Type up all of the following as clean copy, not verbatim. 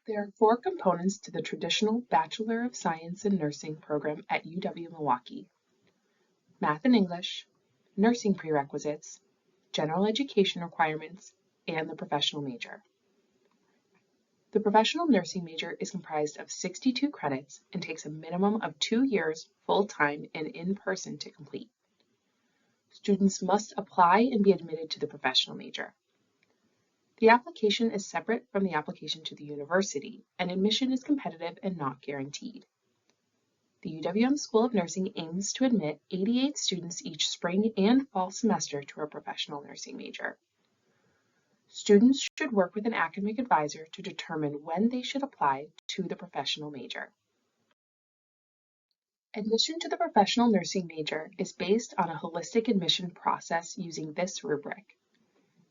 There are 4 components to the traditional Bachelor of Science in Nursing program at UW-Milwaukee: Math and English, nursing prerequisites, general education requirements, and the professional major. The professional nursing major is comprised of 62 credits and takes a minimum of 2 years full-time and in-person to complete. Students must apply and be admitted to the professional major. The application is separate from the application to the university, and admission is competitive and not guaranteed. The UWM School of Nursing aims to admit 88 students each spring and fall semester to a professional nursing major. Students should work with an academic advisor to determine when they should apply to the professional major. Admission to the professional nursing major is based on a holistic admission process using this rubric.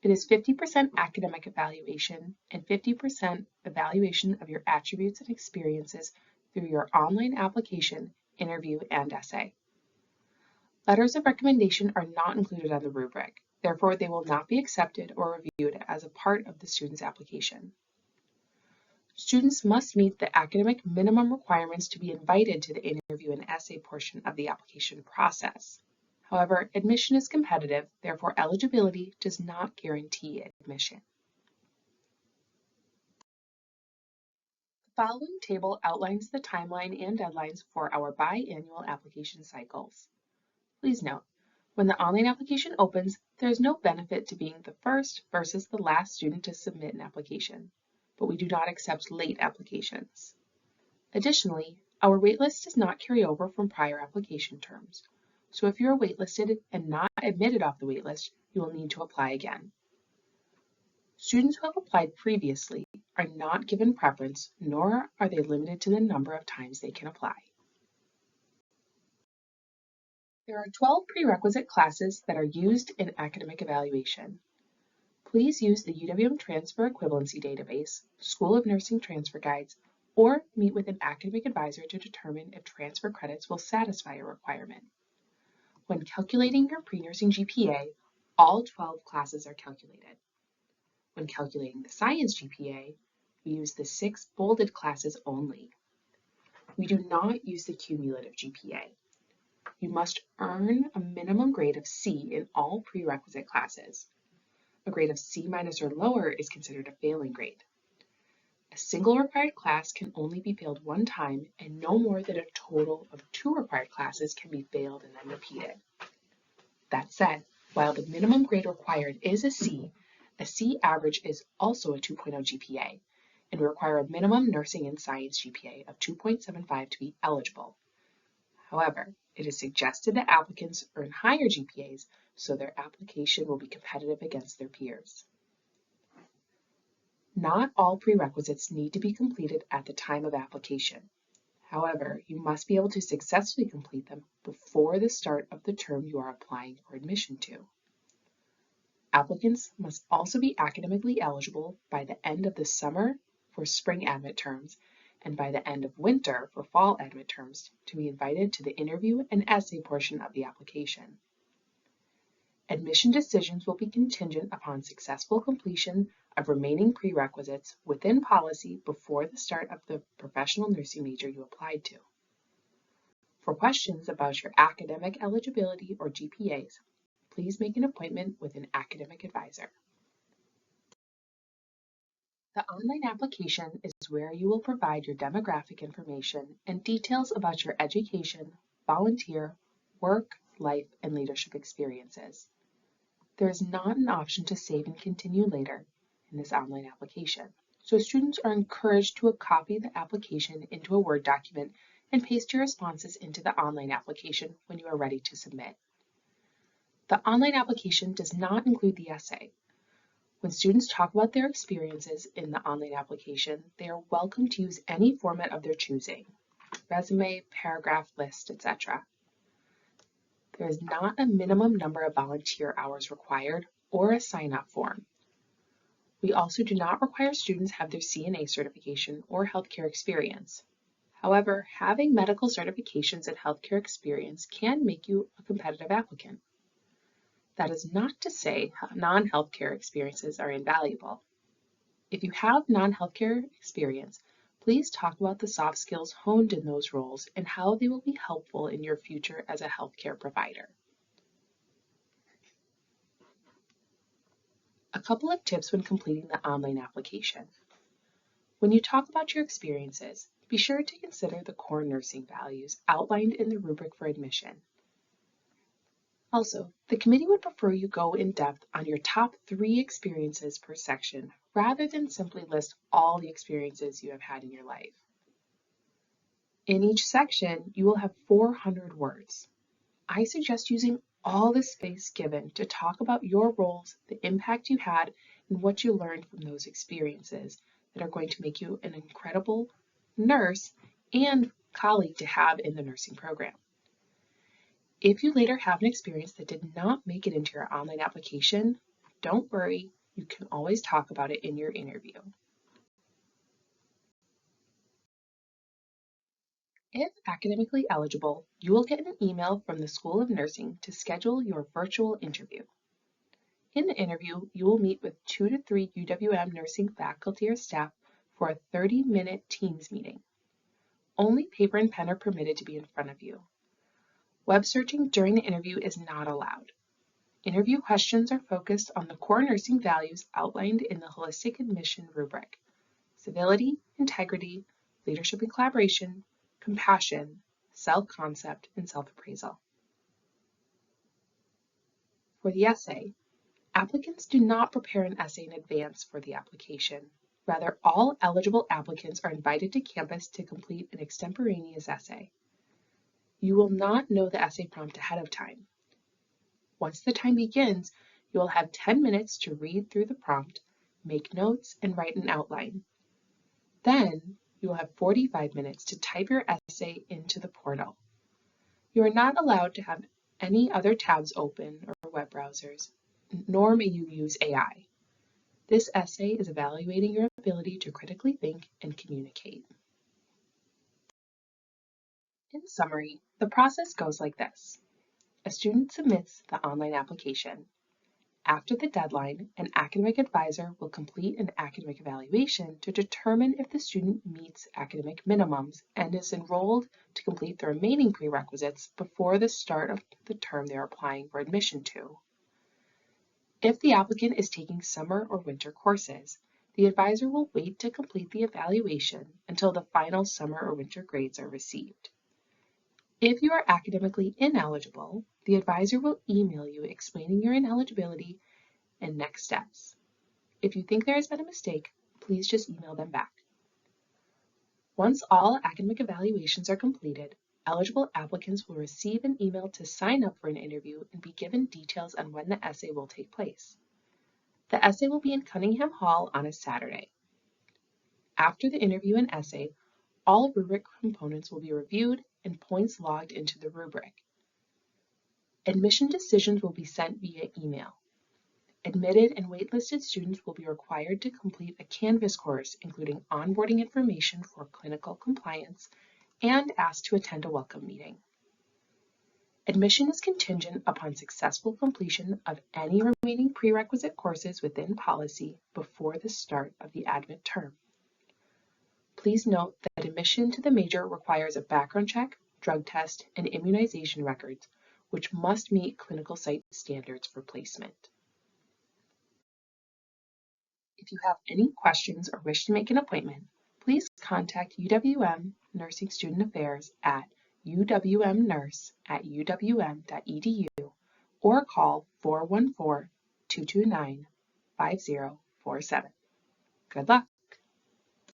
It is 50% academic evaluation and 50% evaluation of your attributes and experiences through your online application, interview, and essay. Letters of recommendation are not included on the rubric. Therefore, they will not be accepted or reviewed as a part of the student's application. Students must meet the academic minimum requirements to be invited to the interview and essay portion of the application process. However, admission is competitive, therefore eligibility does not guarantee admission. The following table outlines the timeline and deadlines for our biannual application cycles. Please note, when the online application opens, there is no benefit to being the first versus the last student to submit an application, but we do not accept late applications. Additionally, our waitlist does not carry over from prior application terms. So if you are waitlisted and not admitted off the waitlist, you will need to apply again. Students who have applied previously are not given preference, nor are they limited to the number of times they can apply. There are 12 prerequisite classes that are used in academic evaluation. Please use the UWM Transfer Equivalency Database, School of Nursing Transfer Guides, or meet with an academic advisor to determine if transfer credits will satisfy a requirement. When calculating your pre-nursing GPA, all 12 classes are calculated. When calculating the science GPA, we use the 6 bolded classes only. We do not use the cumulative GPA. You must earn a minimum grade of C in all prerequisite classes. A grade of C- or lower is considered a failing grade. A single required class can only be failed one time, and no more than a total of 2 required classes can be failed and then repeated. That said, while the minimum grade required is a C average is also a 2.0 GPA, and we require a minimum nursing and science GPA of 2.75 to be eligible. However, it is suggested that applicants earn higher GPAs so their application will be competitive against their peers. Not all prerequisites need to be completed at the time of application. However, you must be able to successfully complete them before the start of the term you are applying for admission to. Applicants must also be academically eligible by the end of the summer for spring admit terms and by the end of winter for fall admit terms to be invited to the interview and essay portion of the application. Admission decisions will be contingent upon successful completion of remaining prerequisites within policy before the start of the professional nursing major you applied to. For questions about your academic eligibility or GPAs, please make an appointment with an academic advisor. The online application is where you will provide your demographic information and details about your education, volunteer, work, life, and leadership experiences. There is not an option to save and continue later in this online application, so students are encouraged to copy the application into a Word document and paste your responses into the online application when you are ready to submit. The online application does not include the essay. When students talk about their experiences in the online application, they are welcome to use any format of their choosing: resume, paragraph, list, etc. There is not a minimum number of volunteer hours required or a sign-up form. We also do not require students have their CNA certification or healthcare experience. However, having medical certifications and healthcare experience can make you a competitive applicant. That is not to say non-healthcare experiences are invaluable. If you have non-healthcare experience, please talk about the soft skills honed in those roles and how they will be helpful in your future as a healthcare provider. A couple of tips when completing the online application. When you talk about your experiences, be sure to consider the core nursing values outlined in the rubric for admission. Also, the committee would prefer you go in depth on your top 3 experiences per section rather than simply list all the experiences you have had in your life. In each section, you will have 400 words. I suggest using all the space given to talk about your roles, the impact you had, and what you learned from those experiences that are going to make you an incredible nurse and colleague to have in the nursing program. If you later have an experience that did not make it into your online application, don't worry, you can always talk about it in your interview. If academically eligible, you will get an email from the School of Nursing to schedule your virtual interview. In the interview, you will meet with 2 to 3 UWM nursing faculty or staff for a 30-minute Teams meeting. Only paper and pen are permitted to be in front of you. Web searching during the interview is not allowed. Interview questions are focused on the core nursing values outlined in the Holistic Admission rubric: civility, integrity, leadership and collaboration, compassion, self-concept, and self-appraisal. For the essay, applicants do not prepare an essay in advance for the application. Rather, all eligible applicants are invited to campus to complete an extemporaneous essay. You will not know the essay prompt ahead of time. Once the time begins, you will have 10 minutes to read through the prompt, make notes, and write an outline. Then, you will have 45 minutes to type your essay into the portal. You are not allowed to have any other tabs open or web browsers, nor may you use AI. This essay is evaluating your ability to critically think and communicate. In summary, the process goes like this. A student submits the online application. After the deadline, an academic advisor will complete an academic evaluation to determine if the student meets academic minimums and is enrolled to complete the remaining prerequisites before the start of the term they are applying for admission to. If the applicant is taking summer or winter courses, the advisor will wait to complete the evaluation until the final summer or winter grades are received. If you are academically ineligible, the advisor will email you explaining your ineligibility and next steps. If you think there has been a mistake, please just email them back. Once all academic evaluations are completed, eligible applicants will receive an email to sign up for an interview and be given details on when the essay will take place. The essay will be in Cunningham Hall on a Saturday. After the interview and essay, all rubric components will be reviewed and points logged into the rubric. Admission decisions will be sent via email. Admitted and waitlisted students will be required to complete a Canvas course, including onboarding information for clinical compliance, and asked to attend a welcome meeting. Admission is contingent upon successful completion of any remaining prerequisite courses within policy before the start of the admit term. Please note that admission to the major requires a background check, drug test, and immunization records, which must meet clinical site standards for placement. If you have any questions or wish to make an appointment, please contact UWM Nursing Student Affairs at uwmnurse@uwm.edu or call 414-229-5047. Good luck!